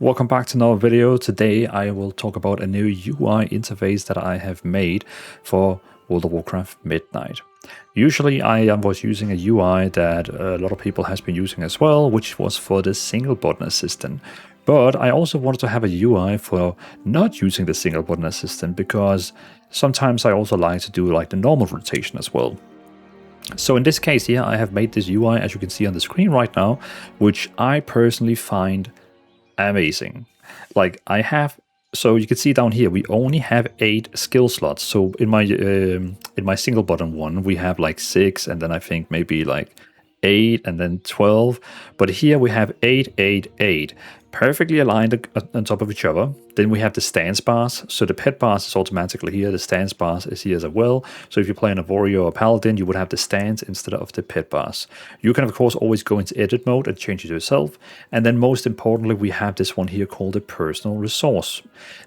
Welcome back to another video. Today I will talk about a new UI interface that I have made for World of Warcraft Midnight. Usually I was using a UI that a lot of people has been using as well, which was for the single button assistant. But I also wanted to have a UI for not using the single button assistant because sometimes I also like to do like the normal rotation as well. So in this case here, I have made this UI, as you can see on the screen right now, which I personally find amazing. Like so you can see down here, we only have 8 skill slots. So in my single button one, we have like 6, and then I think maybe like 8 and then 12. But here we have 8, 8, 8, perfectly aligned on top of each other. Then we have the stance bars. So the pet bars is automatically here. The stance bars is here as well. So if you're playing a warrior or paladin, you would have the stance instead of the pet bars. You can of course always go into edit mode and change it yourself. And then most importantly, we have this one here called the personal resource.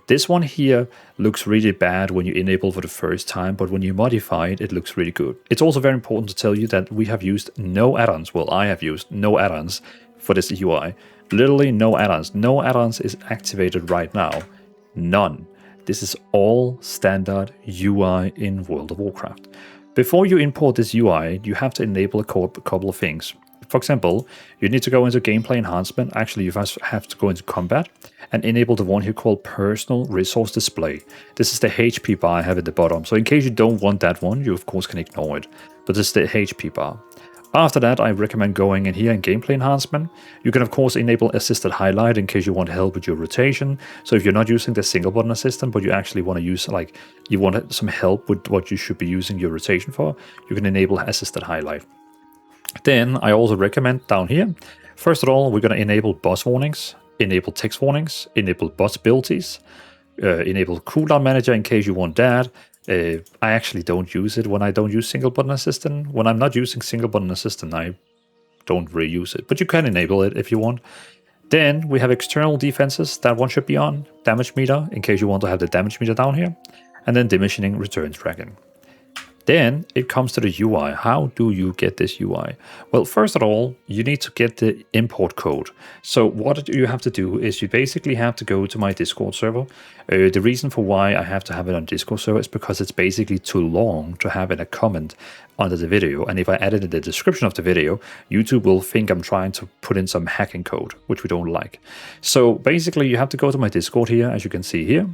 This one here looks really bad when you enable for the first time, but when you modify it, it looks really good. It's also very important to tell you that we have used no add-ons. Well, I have used no add-ons for this UI. Literally no add-ons. No add-ons is activated right now. None. This is all standard UI in World of Warcraft. Before you import this UI, you have to enable a couple of things. For example, you need to go into gameplay enhancement. Actually, you first have to go into combat and enable the one here called personal resource display. This is the HP bar I have at the bottom. So in case you don't want that one, you of course can ignore it. But this is the HP bar. After that, I recommend going in here in gameplay enhancement. You can of course enable assisted highlight in case you want help with your rotation. So if you're not using the single button assistant, but you actually want to use you want some help with what you should be using your rotation for, you can enable assisted highlight. Then I also recommend down here, first of all, we're going to enable boss warnings, enable text warnings, enable boss abilities, enable cooldown manager in case you want that. I actually don't use it when I don't use single button assistant. When I'm not using single button assistant, I don't really use it, but you can enable it if you want. Then we have external defenses, that one should be on. Damage meter, in case you want to have the damage meter down here. And then diminishing return tracking. Then it comes to the UI. How do you get this UI? Well, first of all, you need to get the import code. So what you have to do is you basically have to go to my Discord server. The reason for why I have to have it on Discord server is because it's basically too long to have in a comment under the video. And if I add it in the description of the video, YouTube will think I'm trying to put in some hacking code, which we don't like. So basically you have to go to my Discord here, as you can see here.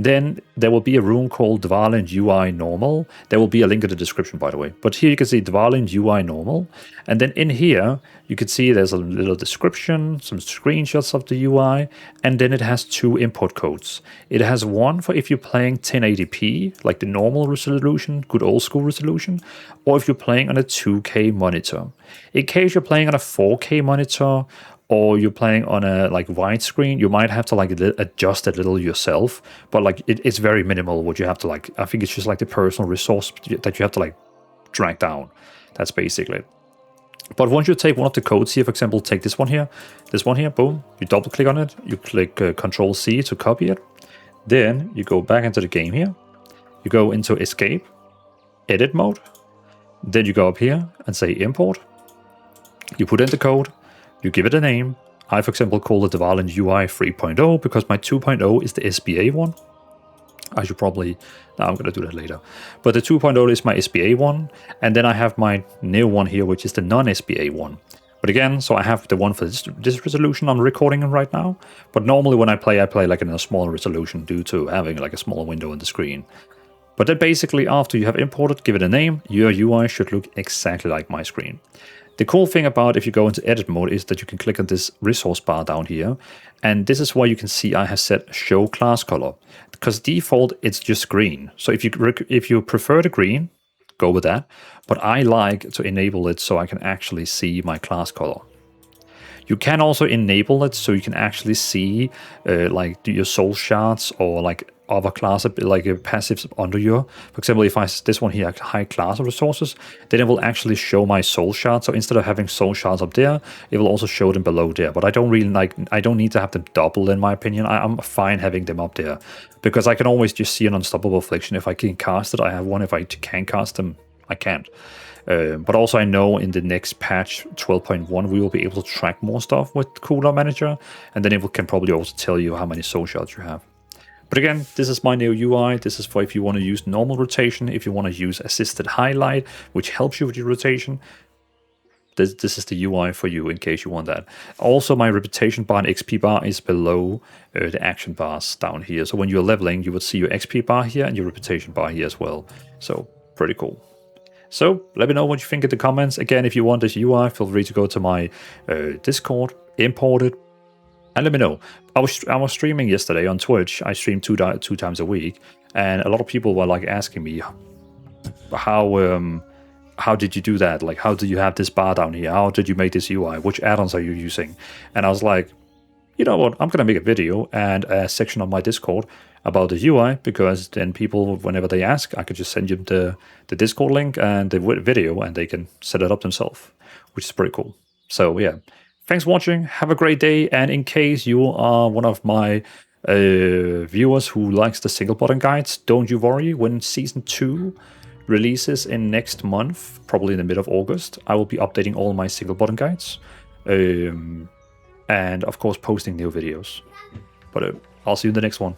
Then there will be a room called Dvalin UI Normal. There will be a link in the description, by the way. But here you can see Dvalin UI Normal. And then in here, you can see there's a little description, some screenshots of the UI, and then it has 2 input codes. It has one for if you're playing 1080p, like the normal resolution, good old school resolution, or if you're playing on a 2K monitor. In case you're playing on a 4K monitor, or you're playing on a widescreen, you might have to adjust a little yourself, but it's very minimal what you have to I think it's just like the personal resource that you have to drag down. That's basically it. But once you take one of the codes here, for example, take this one here, boom, you double click on it, you click Control C to copy it. Then you go back into the game here, you go into escape, edit mode, then you go up here and say import, you put in the code, you give it a name. I, for example, call it Dvalin UI 3.0 because my 2.0 is the SBA one. I should probably... No, I'm going to do that later. But the 2.0 is my SBA one. And then I have my new one here, which is the non-SBA one. But again, so I have the one for this resolution I'm recording in right now. But normally when I play like in a smaller resolution due to having like a smaller window on the screen. But then basically after you have imported, give it a name, your UI should look exactly like my screen. The cool thing about if you go into edit mode is that you can click on this resource bar down here. And this is where you can see I have set show class color. Because default, it's just green. So if you prefer the green, go with that. But I like to enable it so I can actually see my class color. You can also enable it so you can actually see your soul shards or other class passives under your. For example, if this one here, high class of resources, then it will actually show my soul shards. So instead of having soul shards up there, it will also show them below there. But I don't really I don't need to have them double in my opinion. I'm fine having them up there because I can always just see an unstoppable affliction. If I can cast it, I have one. If I can cast them, I can't. But also I know in the next patch 12.1 we will be able to track more stuff with Cooldown Manager, and then it can probably also tell you how many soul shards you have. But again, this is my new UI. This is for if you want to use normal rotation, if you want to use assisted highlight, which helps you with your rotation. This is the UI for you in case you want that. Also, my reputation bar and XP bar is below the action bars down here. So when you're leveling, you would see your XP bar here and your reputation bar here as well. So pretty cool. So let me know what you think in the comments. Again, if you want this UI, feel free to go to my Discord, import it, and let me know. I was streaming yesterday on Twitch. I stream two times a week, and a lot of people were like asking me how did you do that? Like, how do you have this bar down here? How did you make this UI? Which add-ons are you using? And I was like, you know what? I'm gonna make a video and a section on my Discord about the UI, because then people, whenever they ask, I could just send you the Discord link and the video, and they can set it up themselves, which is pretty cool. So yeah. Thanks for watching, have a great day, and in case you are one of my viewers who likes the single button guides, don't you worry, when Season 2 releases in next month, probably in the middle of August, I will be updating all my single button guides, and of course posting new videos. But I'll see you in the next one.